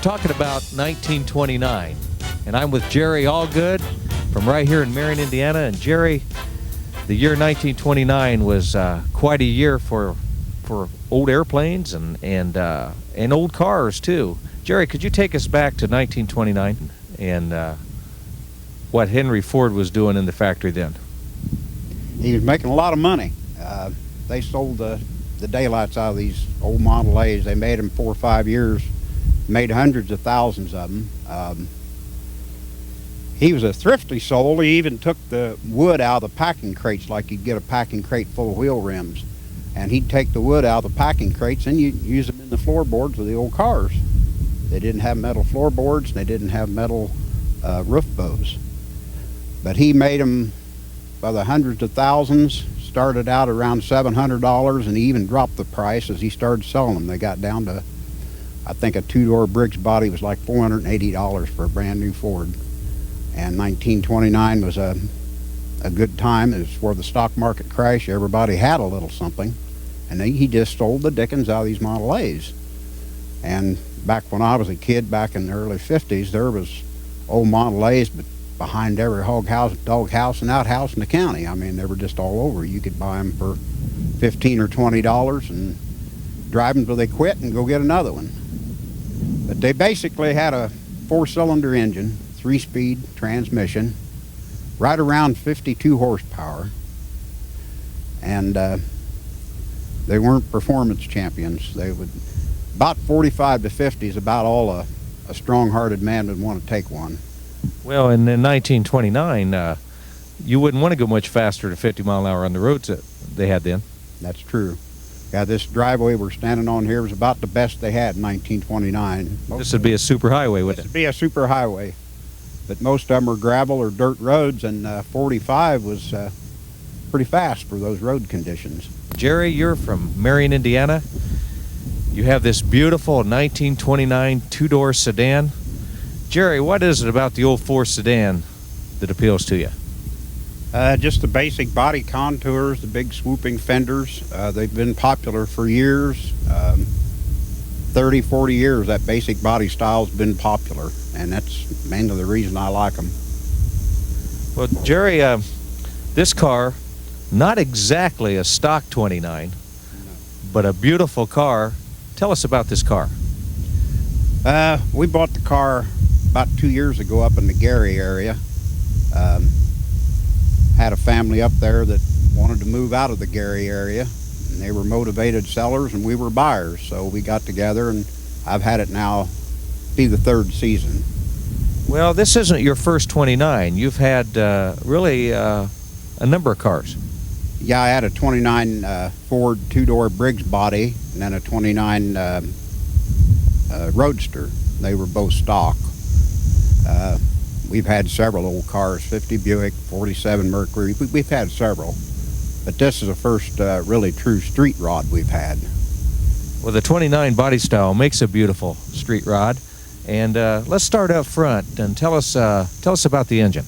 talking about 1929, and I'm with Jerry Allgood from right here in Marion, Indiana. And Jerry, the year 1929 was quite a year for old airplanes and old cars too. Jerry, could you take us back to 1929 and what Henry Ford was doing in the factory then? He was making a lot of money. They sold the daylights out of these old Model A's. They made them 4 or 5 years, made hundreds of thousands of them. He was a thrifty soul. He even took the wood out of the packing crates, like you'd get a packing crate full of wheel rims. And he'd take the wood out of the packing crates and you'd use them in the floorboards of the old cars. They didn't have metal floorboards, they didn't have metal roof bows. But he made them by the hundreds of thousands, started out around $700, and he even dropped the price as he started selling them. They got down to, I think a two-door Briggs body was like $480 for a brand new Ford. And 1929 was a good time. It was where the stock market crashed. Everybody had a little something. And he just sold the dickens out of these Model A's. And back when I was a kid, back in the early 50s, there was old Model A's behind every dog house and outhouse in the county. I mean, they were just all over. You could buy them for $15 or $20 and drive them till they quit and go get another one. But they basically had a 4-cylinder engine, 3-speed transmission, right around 52 horsepower. And they weren't performance champions. They would, about 45 to 50 is about all a strong-hearted man would want to take one. Well, in 1929, you wouldn't want to go much faster than 50 mile an hour on the roads that they had then. That's true. Yeah, this driveway we're standing on here was about the best they had in 1929. This would be a super highway, wouldn't it? This would be a super highway. But most of them are gravel or dirt roads, and 45 was pretty fast for those road conditions. Jerry, you're from Marion, Indiana. You have this beautiful 1929 two-door sedan. Jerry, what is it about the old Ford sedan that appeals to you? Just the basic body contours, the big swooping fenders. They've been popular for years. 30, 40 years, that basic body style's been popular, and that's mainly the reason I like them. Well, Jerry, this car, not exactly a stock 29, but a beautiful car. Tell us about this car. We bought the car about 2 years ago up in the Gary area. Had a family up there that wanted to move out of the Gary area, and they were motivated sellers and we were buyers, so we got together, and I've had it now be the 3rd season. Well, this isn't your first 29. You've had really a number of cars. Yeah, I had a 29 Ford 2-door Briggs body and then a 29 Roadster. They were both stock. We've had several old cars, 50 Buick, 47 Mercury. We've had several. But this is the first really true street rod we've had. Well, the 29 body style makes a beautiful street rod. And let's start up front and tell us about the engine.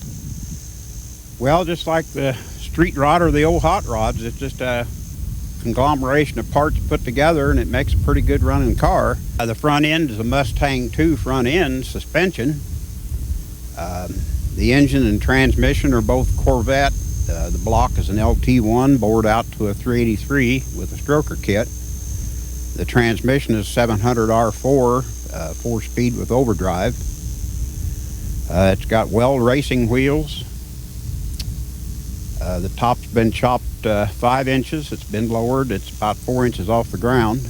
Well, just like the street rod or the old hot rods, it's just a conglomeration of parts put together, and it makes a pretty good running car. The front end is a Mustang 2 front end suspension. The engine and transmission are both Corvette. The block is an LT1 bored out to a 383 with a stroker kit. The transmission is 700R4, 4-speed with overdrive. It's got well racing wheels. The top's been chopped 5 inches. It's been lowered. It's about 4 inches off the ground.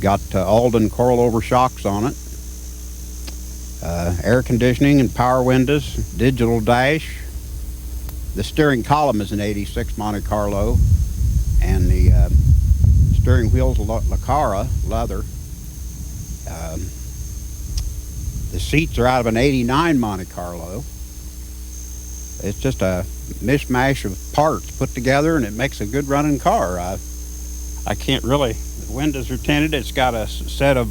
Got Alden coilover shocks on it. Air conditioning and power windows, digital dash. The steering column is an 86 Monte Carlo, and the steering wheel's Lacara leather. The seats are out of an 89 Monte Carlo. It's just a mishmash of parts put together, and it makes a good running car. I can't really, the windows are tinted. It's got a set of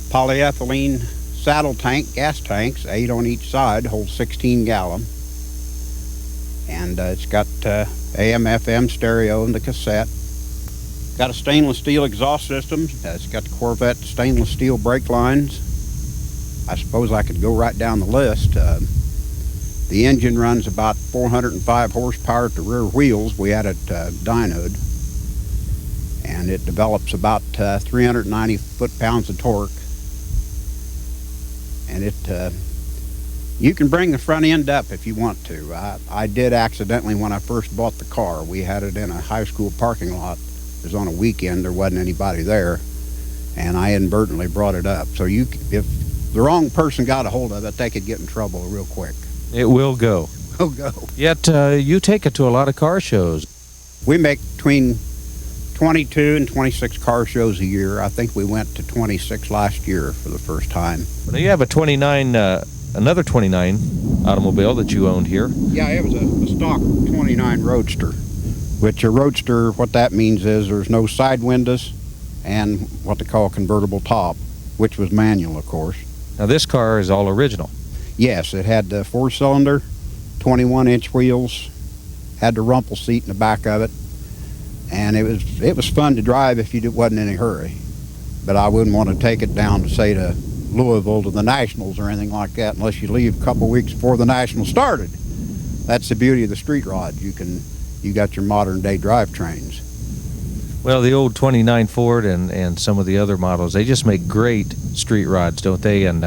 polyethylene saddle tank, gas tanks, 8 on each side, holds 16 gallon. And it's got AM, FM stereo and the cassette. Got a stainless steel exhaust system. It's got the Corvette stainless steel brake lines. I suppose I could go right down the list. The engine runs about 405 horsepower at the rear wheels. We had it dynoed. And it develops about 390 foot-pounds of torque. And you can bring the front end up if you want to. I did accidentally when I first bought the car. We had it in a high school parking lot. It was on a weekend. There wasn't anybody there. And I inadvertently brought it up. So if the wrong person got a hold of it, they could get in trouble real quick. It will go. Oh, go. Yet you take it to a lot of car shows. We make between 22 and 26 car shows a year. I think we went to 26 last year for the first time. Now you have another 29 automobile that you owned here. Yeah, it was a stock 29 Roadster, which a Roadster, what that means is there's no side windows and what they call a convertible top, which was manual, of course. Now this car is all original. Yes, it had the 4-cylinder, 21-inch wheels, had the rumple seat in the back of it, and it was fun to drive if you wasn't in a hurry. But I wouldn't want to take it down to, say, to Louisville to the Nationals or anything like that unless you leave a couple weeks before the Nationals started. That's the beauty of the street rod. You got your modern day drivetrains. Well, the old 29 Ford and some of the other models, they just make great street rods, don't they? And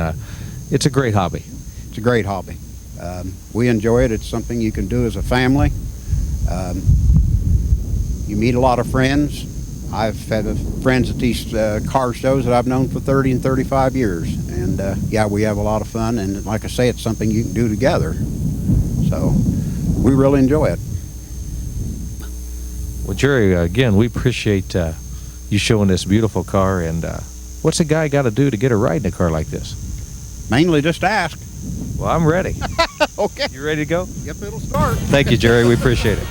it's a great hobby. It's a great hobby. We enjoy it. It's something you can do as a family. You meet a lot of friends. I've had friends at these car shows that I've known for 30 and 35 years. And yeah, we have a lot of fun. And like I say, it's something you can do together. So we really enjoy it. Well, Jerry, again, we appreciate you showing this beautiful car. And what's a guy got to do to get a ride in a car like this? Mainly just ask. Well, I'm ready. Okay. You ready to go? Yep, it'll start. Thank you, Jerry. We appreciate it.